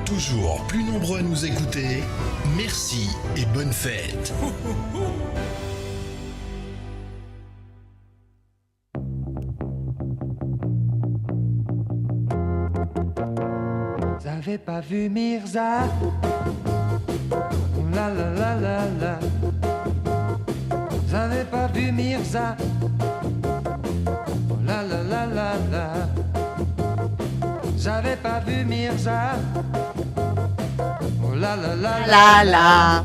Toujours plus nombreux à nous écouter, merci et bonne fête. Vous avez pas vu Mirza? La la la la la. Vous avez pas vu Mirza? La la la la la. Vous avez pas vu Mirza? Oh la la la La la.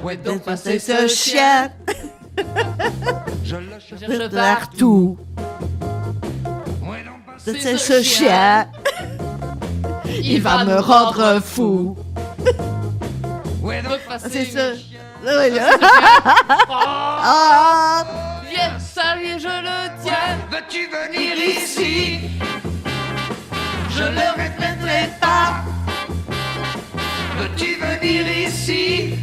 Ouais donc C'est ce chien je le cherche de partout. ouais donc C'est ce chien. Il va me rendre fou. ouais donc C'est ce. Ah, Viens, ça y est, je le tiens. veux-tu venir ici? Je le répéterai pas. Veux-tu venir ici?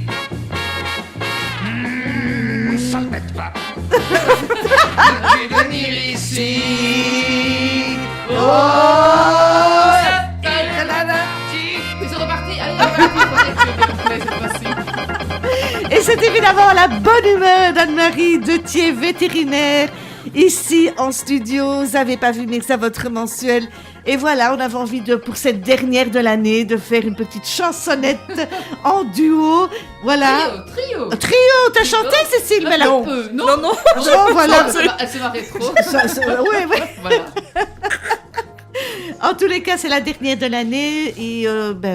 Ça ne pète pas. Veux-tu venir ici? Oh, Ils sont repartis. Allez, repartis. C'est possible. et c'est évidemment la bonne humeur d'Anne-Marie Dethier, vétérinaire, ici en studio. Vous n'avez pas vu, mais c'est votre mensuel. Et voilà, on avait envie de, pour cette dernière de l'année, de faire une petite chansonnette en duo. Voilà. Trio. Trio, t'as chanté, Cécile? Mais là, Un peu. Non. non, voilà. Elle s'est marrée trop. Oui. Voilà. En tous les cas, c'est la dernière de l'année et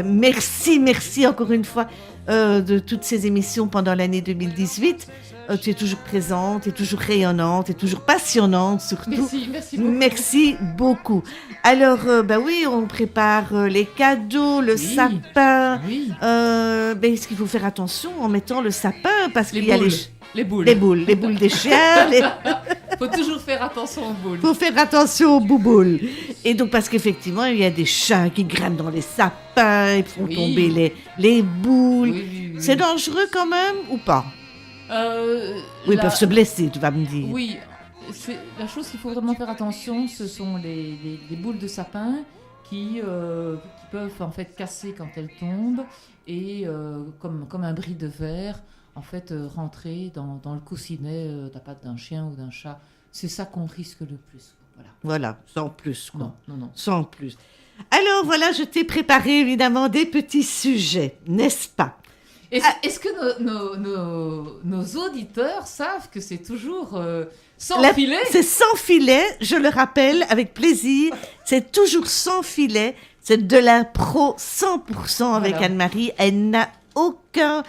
merci encore une fois de toutes ces émissions pendant l'année 2018. Tu es toujours présente, tu es toujours rayonnante, tu es toujours passionnante surtout. Merci beaucoup. Merci beaucoup. Alors, oui, on prépare les cadeaux, le sapin. Oui. Est-ce qu'il faut faire attention en mettant le sapin parce qu'il y a Les boules. les boules des chiens. Faut toujours faire attention aux boules. Faut faire attention aux bouboules. Et donc, parce qu'effectivement, il y a des chats qui grimpent dans les sapins, ils font Oui. tomber les boules. Oui. C'est dangereux quand même ou pas? Ils La- peuvent se blesser, tu vas me dire. Oui, c'est la chose qu'il faut vraiment faire attention, ce sont les boules de sapin qui peuvent en fait casser quand elles tombent et comme un bris de verre en fait rentrer dans le coussinet de la patte d'un chien ou d'un chat. C'est ça qu'on risque le plus. Voilà. Voilà, sans plus, quoi. Non. Sans plus. Alors voilà, je t'ai préparé évidemment des petits sujets, n'est-ce pas? Est-ce que nos auditeurs savent que c'est toujours sans filet? C'est sans filet, je le rappelle avec plaisir. C'est toujours sans filet. C'est de l'impro 100% avec Voilà. Anne-Marie. Elle n'a aucun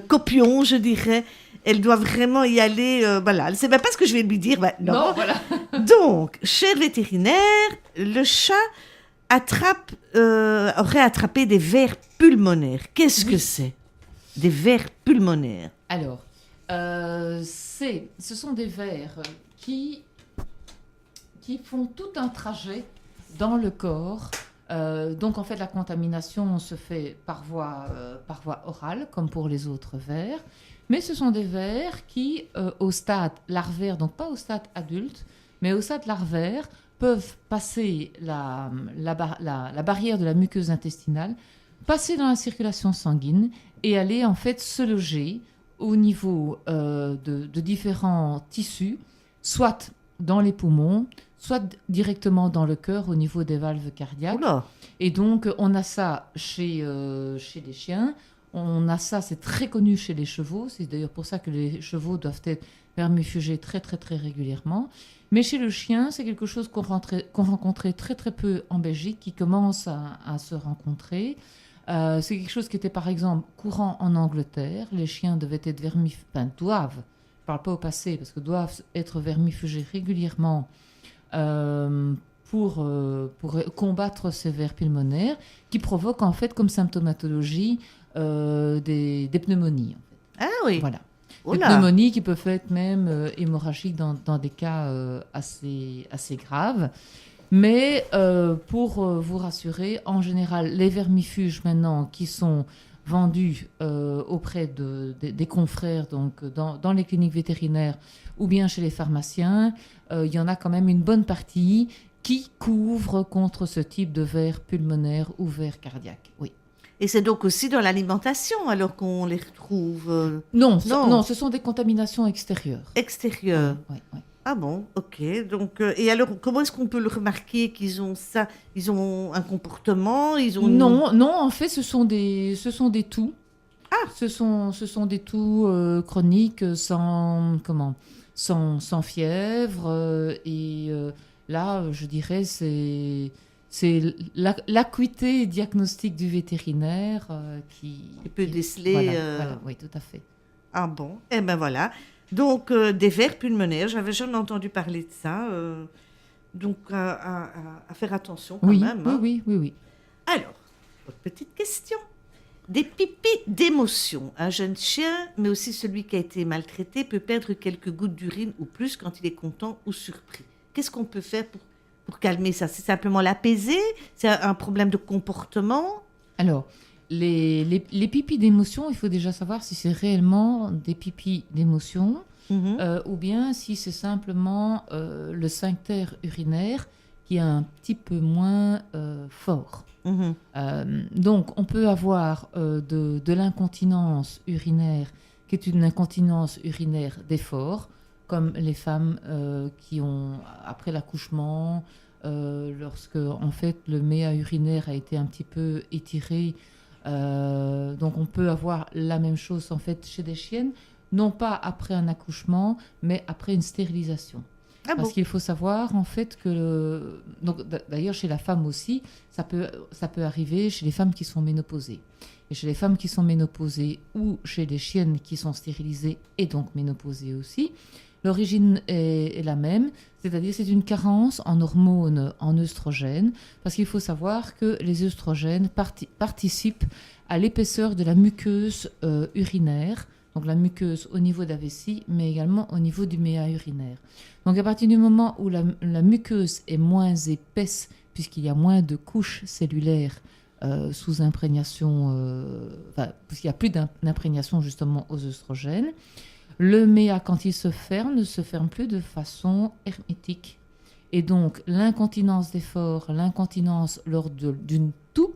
copion, je dirais. Elle doit vraiment y aller. Voilà, elle ne sait même pas ce que je vais lui dire maintenant. Non, voilà. Donc, cher vétérinaire, le chat aurait attrapé des vers pulmonaires. Qu'est-ce que c'est? Des vers pulmonaires. Alors, ce sont des vers qui font tout un trajet dans le corps. Donc, en fait, la contamination se fait par voie orale, comme pour les autres vers. Mais ce sont des vers qui, au stade larvaire, donc pas au stade adulte, mais au stade larvaire, peuvent passer la barrière de la muqueuse intestinale, passer dans la circulation sanguine et aller en fait se loger au niveau de différents tissus, soit dans les poumons, soit directement dans le cœur au niveau des valves cardiaques. Oula. Et donc on a ça chez les chiens, on a ça, c'est très connu chez les chevaux, c'est d'ailleurs pour ça que les chevaux doivent être vermifugés très très très régulièrement. Mais chez le chien, c'est quelque chose qu'on rencontrait très très peu en Belgique, qui commence à se rencontrer. C'est quelque chose qui était par exemple courant en Angleterre. Les chiens doivent être doivent, je ne parle pas au passé, parce que doivent être vermifugés régulièrement pour combattre ces vers pulmonaires qui provoquent en fait comme symptomatologie des pneumonies. En fait. Ah oui. Voilà. Des Oula. pneumonies qui peuvent être même hémorragiques dans des cas assez graves. Mais pour vous rassurer, en général, les vermifuges maintenant qui sont vendus auprès des confrères, donc dans les cliniques vétérinaires ou bien chez les pharmaciens, il y en a quand même une bonne partie qui couvre contre ce type de vers pulmonaire ou vers cardiaque. Oui. Et c'est donc aussi dans l'alimentation, alors qu'on les retrouve Non, ce sont des contaminations extérieures. extérieures. Oui, oui. Ah bon, ok. Donc, et alors, comment est-ce qu'on peut le remarquer qu'ils ont ça? Ils ont un comportement, ils ont... Non, en fait, ce sont des toux. Ah. Ce sont des toux chroniques sans fièvre. Là, je dirais, c'est l'acuité diagnostique du vétérinaire qui peut déceler... Voilà, oui, tout à fait. Ah bon, eh ben voilà. Donc, des vers pulmonaires, j'avais jamais entendu parler de ça. Donc, à faire attention quand même. Hein. Oui. Alors, autre petite question. Des pipis d'émotion. Un jeune chien, mais aussi celui qui a été maltraité, peut perdre quelques gouttes d'urine ou plus quand il est content ou surpris. Qu'est-ce qu'on peut faire pour calmer ça? C'est simplement l'apaiser? C'est un problème de comportement? Alors, les pipis d'émotion, il faut déjà savoir si c'est réellement des pipis d'émotion ou bien si c'est simplement le sphincter urinaire qui est un petit peu moins fort. Donc, on peut avoir de l'incontinence urinaire qui est une incontinence urinaire d'effort, comme les femmes qui ont, après l'accouchement, lorsque en fait, le méa urinaire a été un petit peu étiré. Donc, on peut avoir la même chose en fait chez des chiennes, non pas après un accouchement, mais après une stérilisation. Parce qu'il faut savoir en fait que, donc d'ailleurs chez la femme aussi, ça peut arriver chez les femmes qui sont ménopausées. Et chez les femmes qui sont ménopausées ou chez les chiennes qui sont stérilisées et donc ménopausées aussi, l'origine est la même, c'est-à-dire c'est une carence en hormones, en œstrogènes, parce qu'il faut savoir que les œstrogènes participent à l'épaisseur de la muqueuse urinaire, donc la muqueuse au niveau de la vessie, mais également au niveau du méa urinaire. Donc à partir du moment où la muqueuse est moins épaisse, puisqu'il y a moins de couches cellulaires sous imprégnation, puisqu'il n'y a plus d'imprégnation justement aux œstrogènes, le méa, quand il se ferme, ne se ferme plus de façon hermétique. Et donc l'incontinence d'effort, l'incontinence lors d'une toux,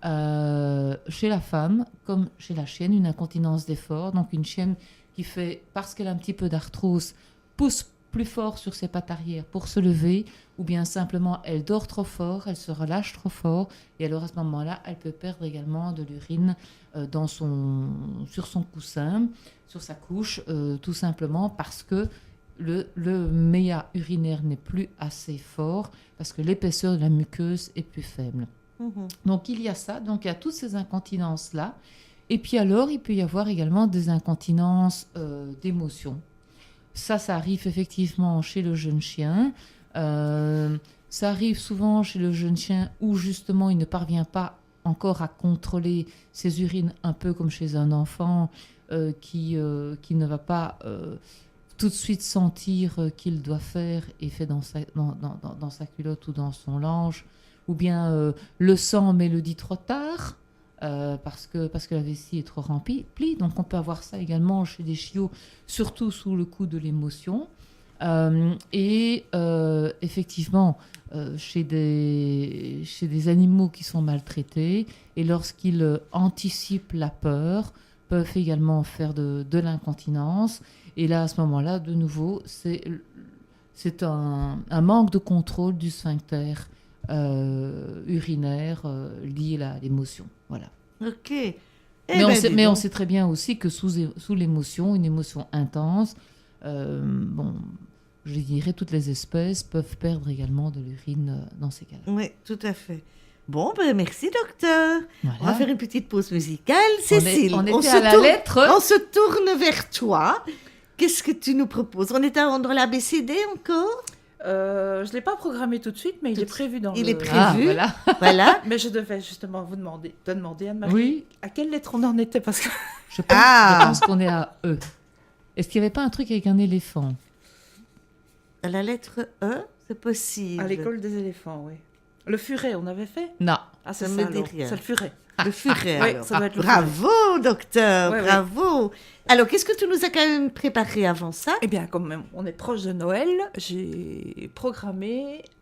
chez la femme, comme chez la chienne, une incontinence d'effort. Donc une chienne qui fait, parce qu'elle a un petit peu d'arthrose, pousse plus fort sur ses pattes arrière pour se lever, ou bien simplement elle dort trop fort, elle se relâche trop fort, et alors à ce moment-là, elle peut perdre également de l'urine sur son coussin, sur sa couche, tout simplement parce que le méa urinaire n'est plus assez fort, parce que l'épaisseur de la muqueuse est plus faible. Donc il y a ça, donc il y a toutes ces incontinences-là. Et puis alors, il peut y avoir également des incontinences d'émotion. Ça arrive effectivement chez le jeune chien. Ça arrive souvent chez le jeune chien où justement il ne parvient pas encore à contrôler ses urines, un peu comme chez un enfant qui ne va pas tout de suite sentir qu'il doit faire et fait dans sa culotte ou dans son linge. Ou bien le sang, mais le dit trop tard, parce que la vessie est trop remplie. Donc on peut avoir ça également chez des chiots, surtout sous le coup de l'émotion. Et effectivement, chez des animaux qui sont maltraités, et lorsqu'ils anticipent la peur, peuvent également faire de l'incontinence. Et là, à ce moment-là, de nouveau, c'est un manque de contrôle du sphincter urinaire lié à l'émotion. Voilà. Ok. Mais on sait très bien aussi que sous l'émotion, une émotion intense, je dirais toutes les espèces peuvent perdre également de l'urine dans ces cas-là. Oui, tout à fait. Bon, merci docteur. Voilà. On va faire une petite pause musicale. Cécile, on était à la lettre. On se tourne vers toi. Qu'est-ce que tu nous proposes? On est dans l'ABCD encore? Je ne l'ai pas programmé tout de suite, mais il est prévu dans Il le... est prévu, voilà. Mais je devais justement te demander, Anne-Marie, à quelle lettre on en était, parce que... Je pense qu'on est à E. Est-ce qu'il n'y avait pas un truc avec un éléphant? À la lettre E, c'est possible. À l'école des éléphants, oui. Le furet, on avait fait? Non. Ah, c'est Ça ça, me dit alors. rien. C'est le furet. Le furet, Oui, alors. ça doit être le Bravo, docteur, Ouais, bravo. Alors, qu'est-ce que tu nous as quand même préparé avant ça? Eh bien, comme on est proche de Noël, j'ai programmé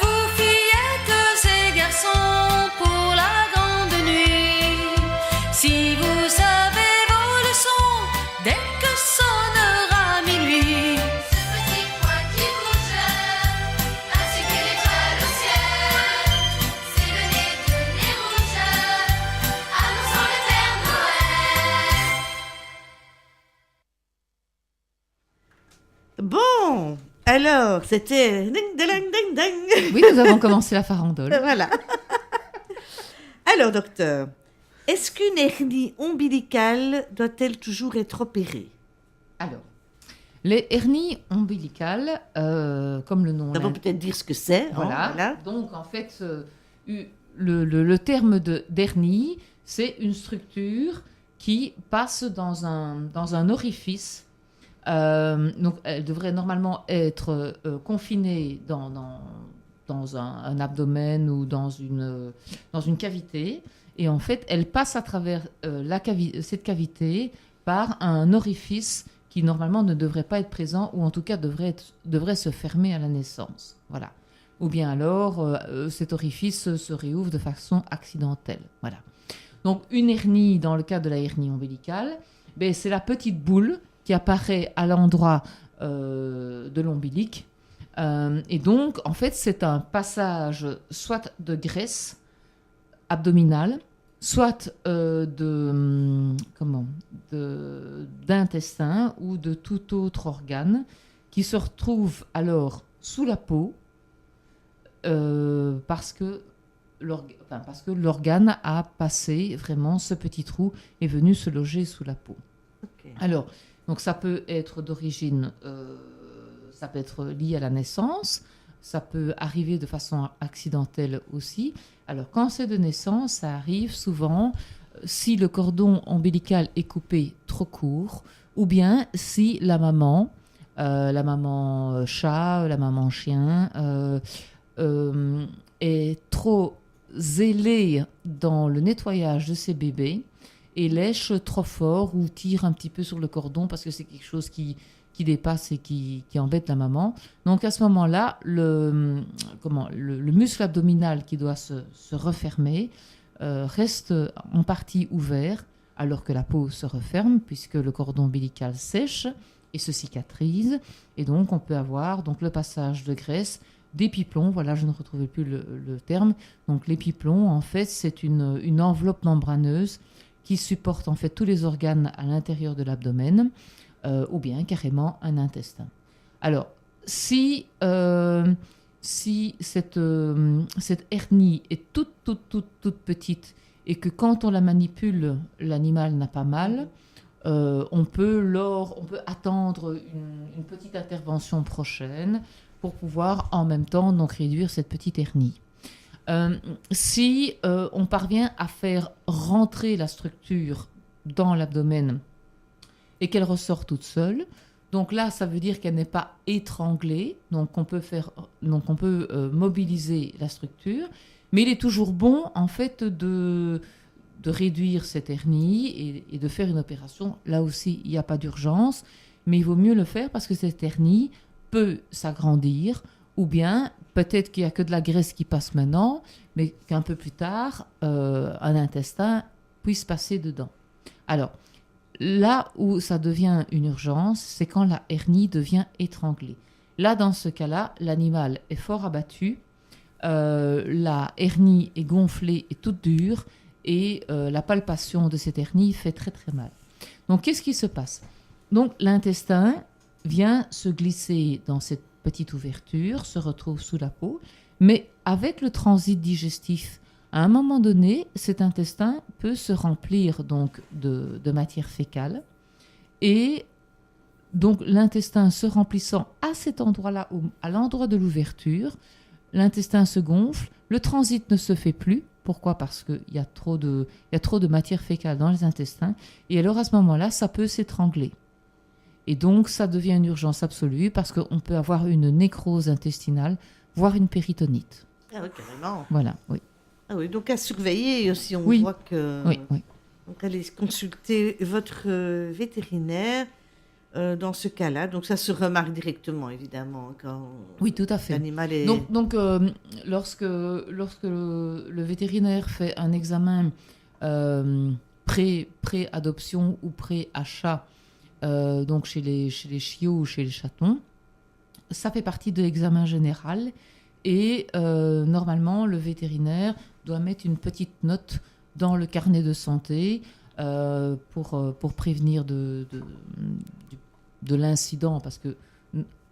Vous fillettes et garçons pour la grande nuit, si vous savez vos leçons dès que sonnera minuit. Ce petit point qui bouge, ainsi que l'étoile au ciel, c'est le nez de nez rouge, annonçant le Père Noël. Bon, alors, c'était... Ding, ding, ding, ding. Oui, nous avons commencé la farandole. Voilà. Alors, docteur, est-ce qu'une hernie ombilicale doit-elle toujours être opérée? Alors, les hernies ombilicales, comme le nom Nous allons peut-être dire ce que c'est. hein, voilà. Donc, en fait, le terme d'hernie, c'est une structure qui passe dans un orifice. Donc, elle devrait normalement être confinée dans un abdomen ou dans une cavité. Et en fait, elle passe à travers cette cavité par un orifice qui normalement ne devrait pas être présent, ou en tout cas devrait se fermer à la naissance. Voilà. Ou bien alors, cet orifice se réouvre de façon accidentelle. Voilà. Donc, une hernie, dans le cas de la hernie ombilicale, c'est la petite boule qui apparaît à l'endroit de l'ombilic. Et donc, en fait, c'est un passage soit de graisse abdominale, soit d'intestin ou de tout autre organe qui se retrouve alors sous la peau parce que l'organe a passé vraiment ce petit trou, est venu se loger sous la peau. Ok. Alors, donc ça peut être d'origine, ça peut être lié à la naissance, ça peut arriver de façon accidentelle aussi. Alors, quand c'est de naissance, ça arrive souvent si le cordon ombilical est coupé trop court, ou bien si la maman chat, la maman chien, est trop zélée dans le nettoyage de ses bébés et lèche trop fort ou tire un petit peu sur le cordon parce que c'est quelque chose qui dépasse et qui embête la maman. Donc à ce moment-là, le muscle abdominal qui doit se refermer reste en partie ouvert alors que la peau se referme puisque le cordon ombilical sèche et se cicatrise. Et donc on peut avoir donc, le passage de graisse, d'épiplomb, voilà, je ne retrouvais plus le terme. Donc l'épiplomb, en fait, c'est une enveloppe membraneuse qui supporte en fait tous les organes à l'intérieur de l'abdomen, ou bien carrément un intestin. Alors, si cette hernie est toute petite et que quand on la manipule, l'animal n'a pas mal, on peut attendre une petite intervention prochaine pour pouvoir en même temps donc réduire cette petite hernie. Si on parvient à faire rentrer la structure dans l'abdomen et qu'elle ressort toute seule, donc là, ça veut dire qu'elle n'est pas étranglée, donc on peut mobiliser la structure, mais il est toujours bon en fait de réduire cette hernie et de faire une opération. Là aussi, il n'y a pas d'urgence, mais il vaut mieux le faire parce que cette hernie peut s'agrandir, ou bien peut-être qu'il n'y a que de la graisse qui passe maintenant, mais qu'un peu plus tard, un intestin puisse passer dedans. Alors, là où ça devient une urgence, c'est quand la hernie devient étranglée. Là, dans ce cas-là, l'animal est fort abattu, la hernie est gonflée et toute dure, et la palpation de cette hernie fait très très mal. Donc, qu'est-ce qui se passe? Donc, l'intestin vient se glisser dans cette petite ouverture, se retrouve sous la peau, mais avec le transit digestif, à un moment donné, cet intestin peut se remplir donc de matière fécale, et donc l'intestin se remplissant à cet endroit-là, à l'endroit de l'ouverture, l'intestin se gonfle, le transit ne se fait plus. Pourquoi? Parce qu'il y a trop de matière fécale dans les intestins, et alors à ce moment-là, ça peut s'étrangler. Et donc, ça devient une urgence absolue parce qu'on peut avoir une nécrose intestinale, voire une péritonite. Ah oui, carrément. Voilà, oui. Ah oui, donc à surveiller si on voit que... Oui. Donc allez consulter votre vétérinaire dans ce cas-là. Donc ça se remarque directement, évidemment, quand oui, tout à fait. L'animal est... Donc lorsque le vétérinaire fait un examen pré-adoption ou pré-achat, donc chez les chiots ou chez les chatons, ça fait partie de l'examen général et normalement le vétérinaire doit mettre une petite note dans le carnet de santé pour prévenir de l'incident, parce que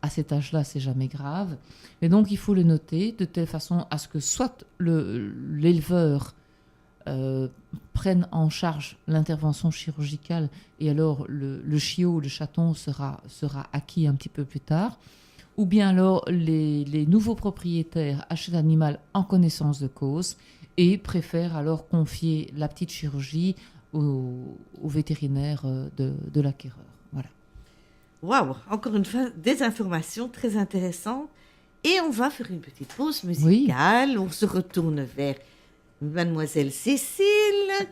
à cet âge-là c'est jamais grave, et donc il faut le noter de telle façon à ce que soit l'éleveur prennent en charge l'intervention chirurgicale et alors le chiot ou le chaton sera acquis un petit peu plus tard, ou bien alors les nouveaux propriétaires achètent l'animal en connaissance de cause et préfèrent alors confier la petite chirurgie au vétérinaire de l'acquéreur. Voilà. Waouh, encore une fois, des informations très intéressantes. Et on va faire une petite pause musicale. Oui. On se retourne vers Mademoiselle Cécile,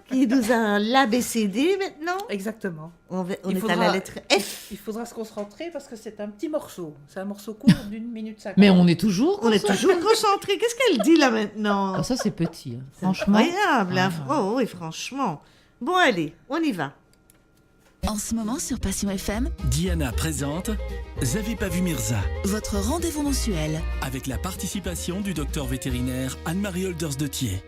qui nous a l'ABCD maintenant. Exactement. On est à la lettre F. Il faudra se concentrer parce que c'est un petit morceau. C'est un morceau court d'1 minute 50. Mais on est toujours concentrés. Qu'est-ce qu'elle dit là maintenant? Ah, ça, c'est petit. Hein. C'est franchement. Incroyable. Hein. Oh oui, franchement. Bon, allez, on y va. En ce moment sur Passion FM, Diana présente Vous avez pas vu Mirza, votre rendez-vous mensuel. avec la participation du docteur vétérinaire Anne-Marie Holders de Thiers.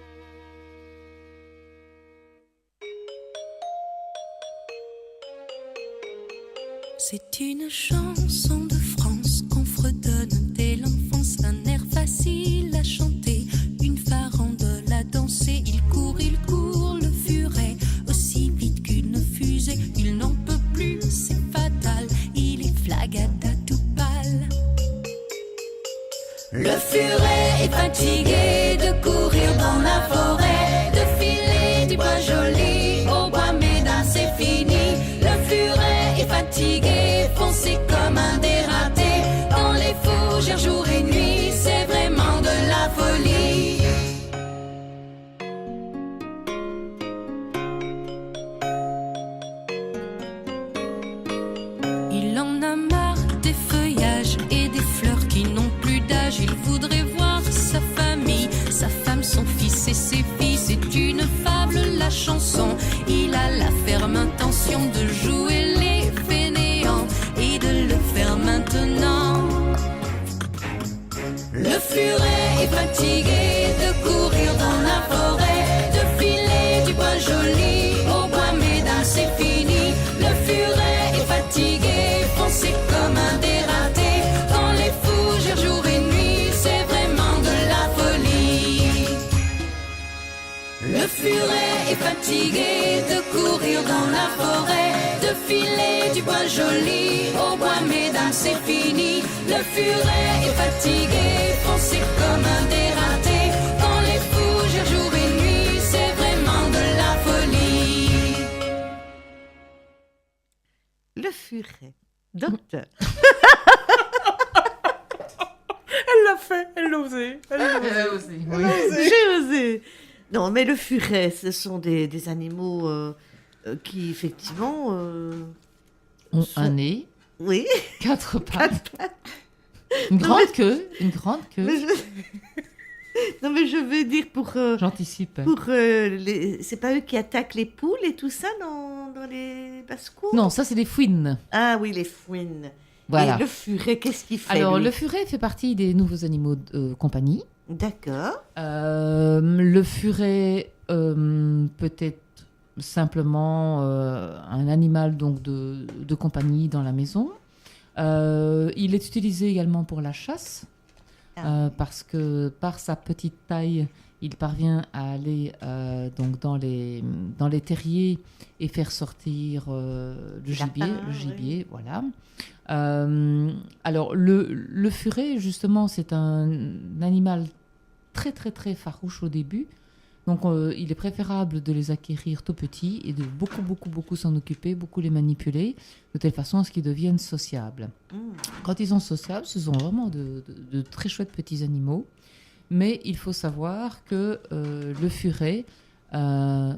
C'est une chanson de France qu'on fredonne dès l'enfance, un air facile à chanter, une farandole à danser. Il court, le furet, aussi vite qu'une fusée. Il n'en peut plus, c'est fatal, il est flagada tout pâle. Le Le furet est fatigué de courir dans la forêt, de filer du bois joli au bois médin, c'est fini. Le furet est fatigué, foncé comme un dératé, dans les fougères jour et nuit, c'est vraiment de la folie. Il en a marre des feuillages et des fleurs qui n'ont plus d'âge. Il voudrait voir sa famille, sa femme, son fils et ses filles. C'est une fable, la chanson. Il a la ferme intention de jouer les fainéants et de le faire maintenant. Le furet est fatigué de courir dans la forêt, de filer du bois joli au bois médin, c'est fini. Le furet est fatigué, foncé comme un dératé, dans les fougères jour et nuit, c'est vraiment de la folie. Le furet est fatigué de courir dans la forêt, de filer du bois joli au bois médin, c'est fini. Le furet est fatigué, foncé comme un dératé, dans les fougères jour et nuit, c'est vraiment de la folie. Le furet. Docteur. Elle l'a fait, elle l'a osé. Elle l'a osé. J'ai osé. Non, mais le furet, ce sont des animaux qui, effectivement... Ont sont- un nez, Oui. 4 pattes, une grande queue. Mais non, mais je veux dire pour... J'anticipe. C'est pas eux qui attaquent les poules et tout ça dans les basses-cours? Non, ça c'est des fouines. Ah oui, les fouines. Voilà. Et le furet, qu'est-ce qu'il fait, Alors, lui? le furet fait partie des nouveaux animaux de compagnie. D'accord. Le furet peut être simplement un animal donc de compagnie dans la maison. Il est utilisé également pour la chasse, parce que par sa petite taille, il parvient à aller donc dans les terriers et faire sortir le gibier, voilà. Alors, le furet, justement, c'est un animal très, très, très farouche au début. Donc, il est préférable de les acquérir tout petits et de beaucoup, beaucoup, beaucoup s'en occuper, beaucoup les manipuler, de telle façon à ce qu'ils deviennent sociables. Quand ils sont sociables, ce sont vraiment de très chouettes petits animaux. Mais il faut savoir que le furet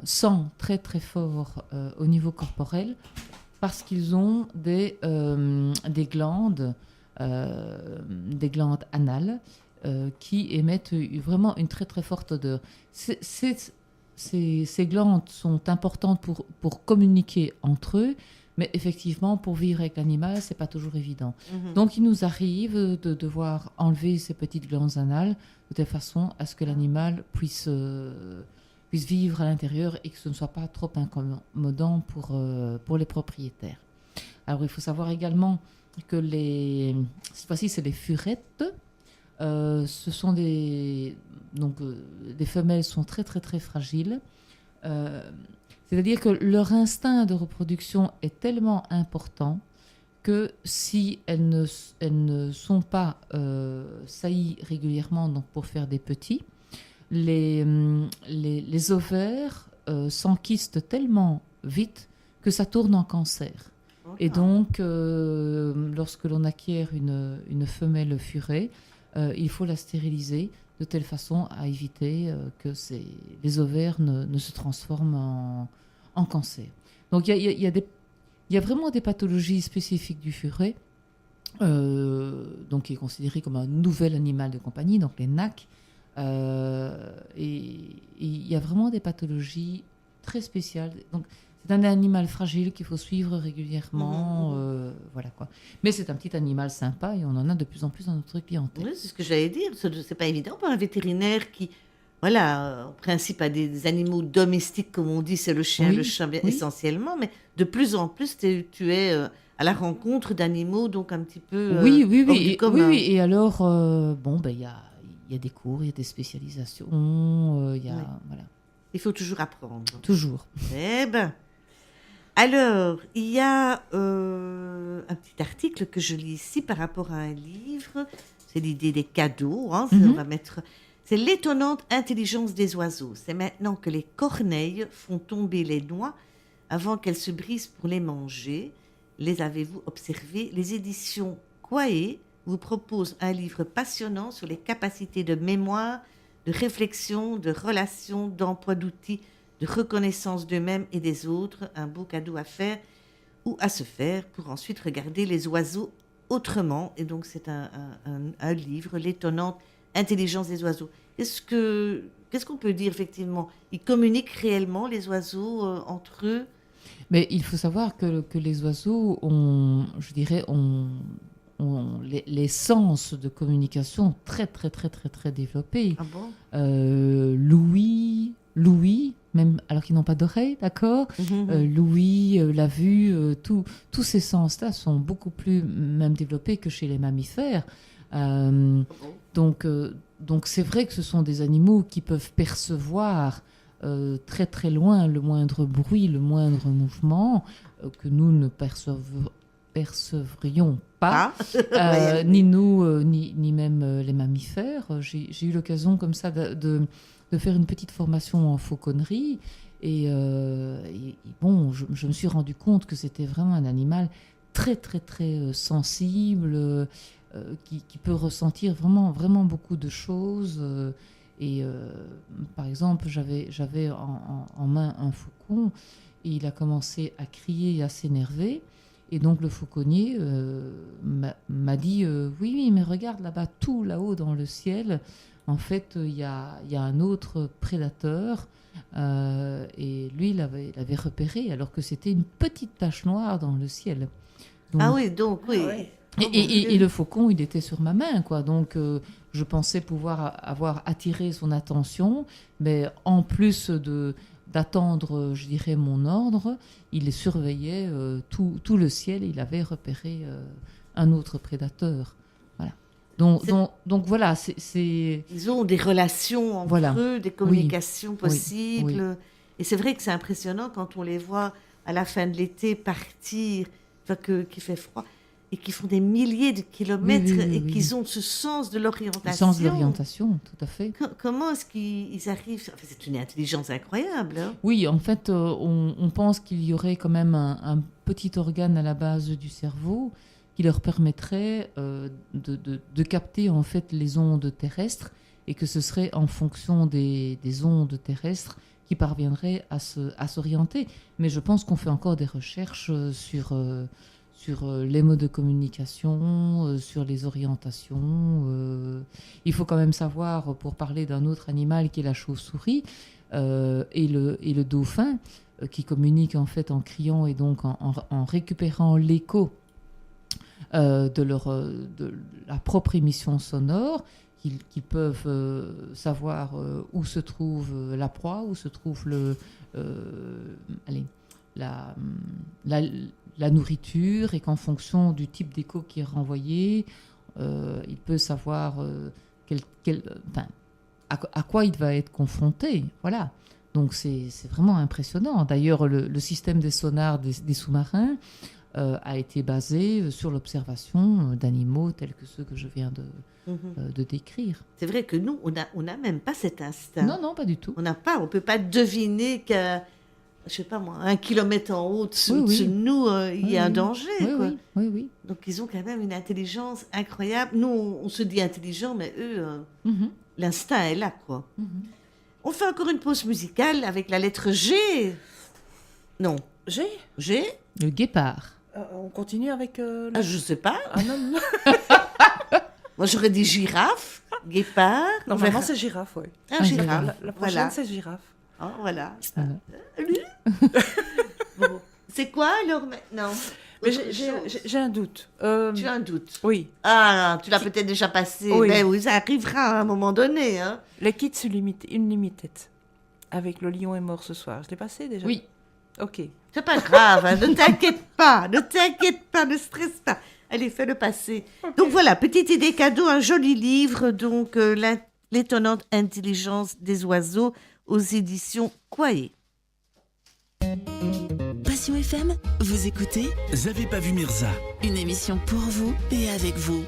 sent très, très fort au niveau corporel, parce qu'ils ont des glandes anales qui émettent vraiment une très très forte odeur. Ces glandes sont importantes pour communiquer entre eux, mais effectivement, pour vivre avec l'animal, c'est pas toujours évident. Donc, il nous arrive de devoir enlever ces petites glandes anales de telle façon à ce que l'animal puisse vivre à l'intérieur et que ce ne soit pas trop incommodant pour les propriétaires. Alors, il faut savoir également que cette fois-ci, c'est les furettes. Ce sont des femelles sont très, très, très fragiles. C'est-à-dire que leur instinct de reproduction est tellement important que si elles ne sont pas saillies régulièrement donc pour faire des petits, les ovaires s'enquistent tellement vite que ça tourne en cancer. Et donc, lorsque l'on acquiert une femelle furet, il faut la stériliser de telle façon à éviter que les ovaires ne se transforment en cancer. Donc, il y a vraiment des pathologies spécifiques du furet, donc qui est considéré comme un nouvel animal de compagnie, donc les NAC. Et il y a vraiment des pathologies très spéciales. Donc, c'est un animal fragile qu'il faut suivre régulièrement. Voilà quoi. Mais c'est un petit animal sympa et on en a de plus en plus dans notre clientèle. Oui, c'est ce que j'allais dire. C'est pas évident pour un vétérinaire qui, voilà, en principe a des animaux domestiques, comme on dit, c'est le chien, le chat essentiellement, mais de plus en plus, tu es à la rencontre d'animaux, donc un petit peu hors du commun. Oui. Et alors, il y a des cours, il y a des spécialisations, voilà. Il faut toujours apprendre. Toujours. Eh ben. Alors, il y a un petit article que je lis ici par rapport à un livre c'est l'idée des cadeaux. Hein, Mhm. on va mettre... C'est l'étonnante intelligence des oiseaux. C'est maintenant que les corneilles font tomber les noix avant qu'elles se brisent pour les manger. Les avez-vous observés? Les éditions Quae vous proposent un livre passionnant sur les capacités de mémoire, de réflexion, de relation, d'emploi d'outils, de reconnaissance d'eux-mêmes et des autres. Un beau cadeau à faire ou à se faire pour ensuite regarder les oiseaux autrement. Et donc c'est un livre, l'étonnante intelligence des oiseaux. Qu'est-ce qu'on peut dire effectivement? Ils communiquent réellement, les oiseaux, entre eux? Mais il faut savoir que les oiseaux ont, je dirais, ont les sens de communication très, très, très, très, très développés. Ah bon? Louis, même alors qu'ils n'ont pas d'oreilles, d'accord? L'ouïe, la vue, tous ces sens-là sont beaucoup plus même développés que chez les mammifères. Donc c'est vrai que ce sont des animaux qui peuvent percevoir très très loin le moindre bruit, le moindre mouvement que nous ne percevrions pas, ni nous, ni même les mammifères. J'ai eu l'occasion comme ça de faire une petite formation en fauconnerie et bon, je me suis rendu compte que c'était vraiment un animal très très très sensible, qui peut ressentir vraiment, vraiment beaucoup de choses. Par exemple, j'avais en main un faucon et il a commencé à crier et à s'énerver. Et donc le fauconnier m'a dit oui, mais regarde là-bas, tout là-haut dans le ciel, en fait, il y a un autre prédateur. Et lui, il l'avait repéré alors que c'était une petite tache noire dans le ciel. Donc, ah oui, donc oui. Ah ouais. Et le faucon, il était sur ma main, quoi. Donc, je pensais pouvoir avoir attiré son attention, mais en plus d'attendre, je dirais, mon ordre, il surveillait tout le ciel et il avait repéré un autre prédateur. Voilà. Donc voilà, c'est... Ils ont des relations entre eux, des communications possibles. Oui. Et c'est vrai que c'est impressionnant quand on les voit à la fin de l'été partir, qu'il fait froid, et qui font des milliers de kilomètres et qu'ils ont ce sens de l'orientation. Le sens de l'orientation, tout à fait. Comment est-ce qu'ils arrivent? Enfin, c'est une intelligence incroyable. Hein. Oui, en fait, on pense qu'il y aurait quand même un petit organe à la base du cerveau qui leur permettrait de capter en fait les ondes terrestres et que ce serait en fonction des ondes terrestres qui parviendraient à s'orienter. Mais je pense qu'on fait encore des recherches sur les modes de communication, sur les orientations. Il faut quand même savoir, pour parler d'un autre animal qui est la chauve-souris et le dauphin, qui communiquent en fait en criant et donc en récupérant l'écho de la propre émission sonore, qu'ils peuvent savoir où se trouve la proie, où se trouve la nourriture, et qu'en fonction du type d'écho qui est renvoyé, il peut savoir à quoi il va être confronté. Voilà. Donc c'est vraiment impressionnant. D'ailleurs, le système des sonars des sous-marins a été basé sur l'observation d'animaux tels que ceux que je viens de décrire. C'est vrai que nous, on n'a même pas cet instinct. Non, pas du tout. On ne peut pas deviner qu'à, je sais pas moi, 1 kilomètre en haut de nous, il y a un danger. Oui. Donc ils ont quand même une intelligence incroyable. Nous, on se dit intelligent, mais eux, l'instinct est là, quoi. On fait encore une pause musicale avec la lettre G. Non. G. Le guépard. On continue avec... je sais pas. Ah non. Moi, j'aurais dit girafe, guépard. Normalement, c'est girafe, oui. Girafe. La prochaine, c'est girafe. Oh, voilà. Bon. C'est quoi, alors, maintenant? Mais j'ai un doute. Tu as un doute? Oui. Ah, tu l'as peut-être déjà passé. Oui. Mais oui, ça arrivera à un moment donné. Hein. Les Kids Unlimited, avec Le Lion est mort ce soir. Je l'ai passé déjà? Oui. Ok. C'est pas grave, hein, ne t'inquiète pas, ne stresse pas. Allez, fais-le passer. Okay. Donc voilà, petite idée cadeau, un joli livre, donc l'étonnante intelligence des oiseaux aux éditions Quae. Passion FM, vous écoutez Vous avez pas vu Mirza? Une émission pour vous et avec vous.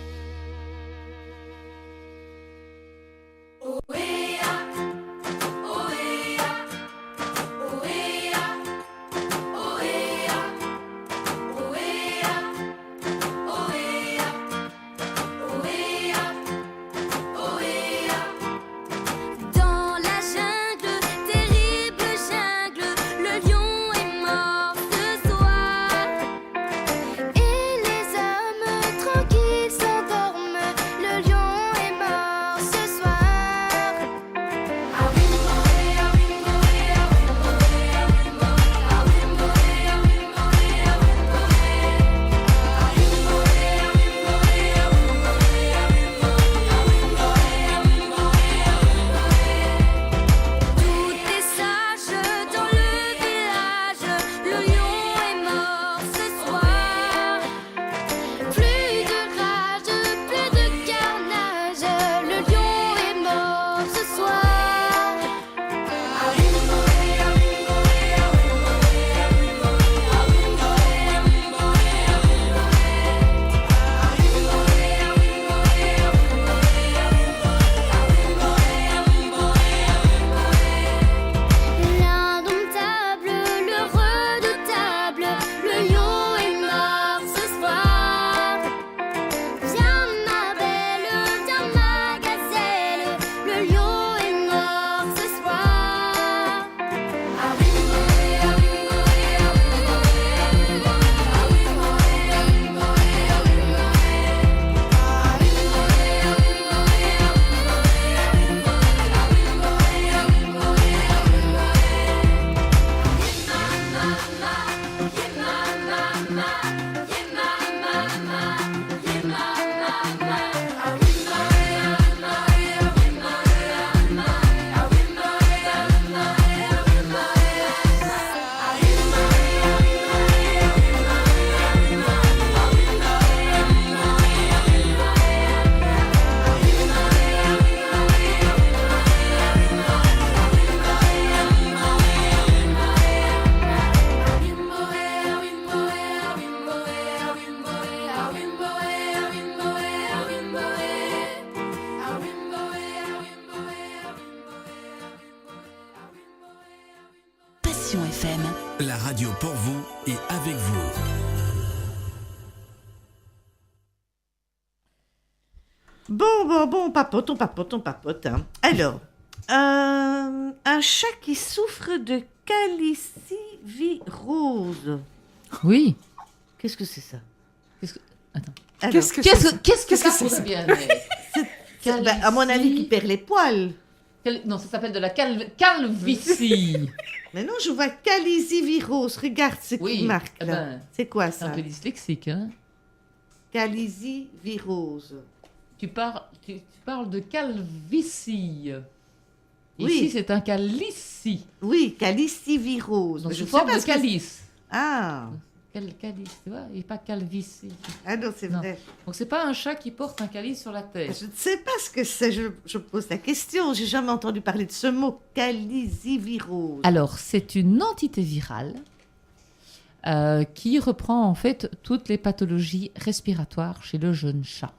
FM. La radio pour vous et avec vous. Bon, on papote. Hein. Alors, un chat qui souffre de calicivirose. Oui. Qu'est-ce que c'est ça? Attends. Alors, Qu'est-ce que Qu'est-ce que ça c'est pourrait ça bien être? à mon avis, qui perd les poils. Non, ça s'appelle de la calvitie. Mais non, je vois calicivirose. Regarde ce qui marque là. Ben, C'est quoi c'est un ça? peu dyslexique, hein. Calicivirose. Tu parles de calvitie. Oui. Ici, c'est un calici. Oui, calicivirose. Donc, Mais sous sais forme pas de ce que- calice. Ah, Calice, tu vois, et pas calvitie. non, c'est Non. vrai. Donc, c'est pas un chat qui porte un calice sur la tête. Je ne sais pas ce que c'est. Je pose la question. J'ai jamais entendu parler de ce mot, calicivirose. Alors, c'est une entité virale qui reprend en fait toutes les pathologies respiratoires chez le jeune chat.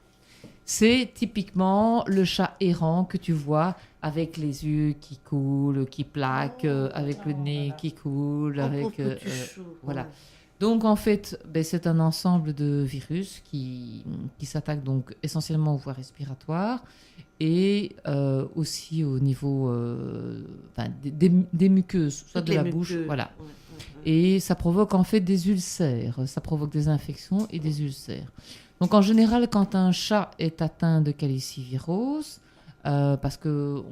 C'est typiquement le chat errant que tu vois avec les yeux qui coulent, qui plaquent, avec le nez qui coule, avec voilà. Donc en fait, c'est un ensemble de virus qui s'attaquent donc essentiellement aux voies respiratoires et aussi au niveau des muqueuses, soit de la bouche, voilà. Et ça provoque en fait des ulcères, ça provoque des infections et des ulcères. Donc en général, quand un chat est atteint de calicivirose, parce qu'on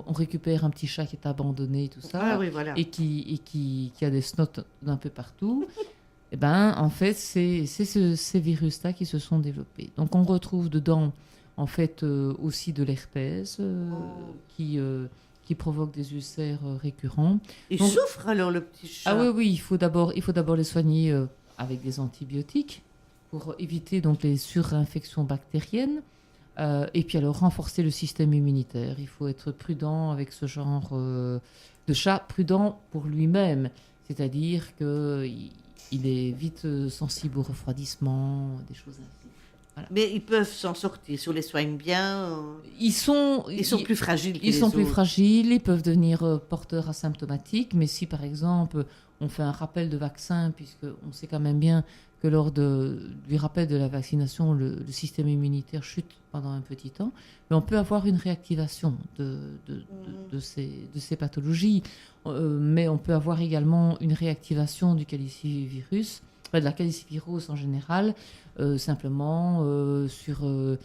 on récupère un petit chat qui est abandonné, tout ça, et qui a des snottes d'un peu partout, et en fait, c'est ces virus-là qui se sont développés. Donc on retrouve dedans, en fait, aussi de l'herpès qui provoque des ulcères récurrents. Il souffre alors, le petit chat? Ah oui, il faut d'abord les soigner avec des antibiotiques pour éviter donc les surinfections bactériennes. Et puis alors renforcer le système immunitaire. Il faut être prudent avec ce genre de chat, prudent pour lui-même. C'est-à-dire qu'il est vite sensible au refroidissement, des choses ainsi. Voilà. Mais ils peuvent s'en sortir, si on les soigne bien. Ils sont plus fragiles que les Ils sont plus autres. fragiles, ils peuvent devenir porteurs asymptomatiques, mais si par exemple on fait un rappel de vaccin, puisqu'on sait quand même bien que lors du rappel de la vaccination, le système immunitaire chute pendant un petit temps, mais on peut avoir une réactivation de ces pathologies. Mais on peut avoir également une réactivation du calicivirus, de la calicivirose en général, simplement sur un